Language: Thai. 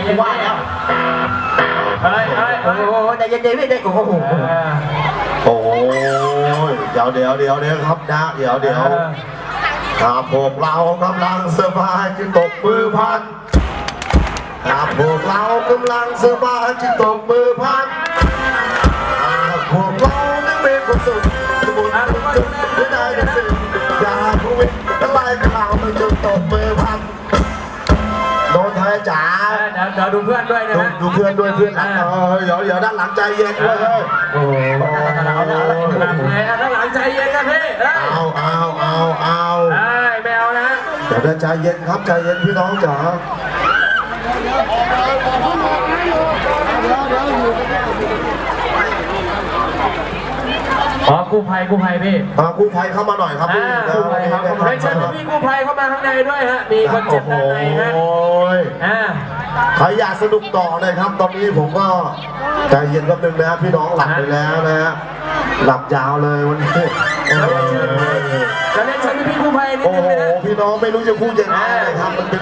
ยังว่าแล้วเฮ้ยโอ้โหใจเย็นๆไม่ได้โอ้โหโอ้ยเดี๋ยวครับนะเดี๋ยวถ้าพวกเรากำลังสบายจึงตบมือพันถ้าพวกเรากำลังสบายจึงตบมือพันพวกเรานั้นเป็นความสุขสมุนจุดไม่ได้กันสิอย่าพูดละลายข่าวมันจึงตบมือพันโดนไทยจ๋าเดี๋ยวดูเพื่อนด้วยนะดูเพื่อนด้วยเพื่อนหลังเดี๋ยวด้านหลังใจเย็นด้วยโอ้โหด้านหลังใจเย็นนะพี่เอาไม่เอานะเดี๋ยวใจเย็นครับใจเย็นพี่น้องจ๋ากู้ภัยพี่กู้ภัยเข้ามาหน่อยครับพี่กู้ภัยครับเชิญพี่กู้ภัยเข้ามาข้างในด้วยฮะมีคนเจ็บด้านในฮะใครอยากสนุกต่อเลยครับตอนนี้ผมก็ใจเย็นแป๊บนึงนะพี่น้องหลับไปแล้วนะฮะหลับยาวเลยวันนี้จะเล่นเชิญพี่กู้ภัยนิดนึงนะโอ้โหพี่น้องไม่รู้จะพูดยังไงเลยครับมันเป็น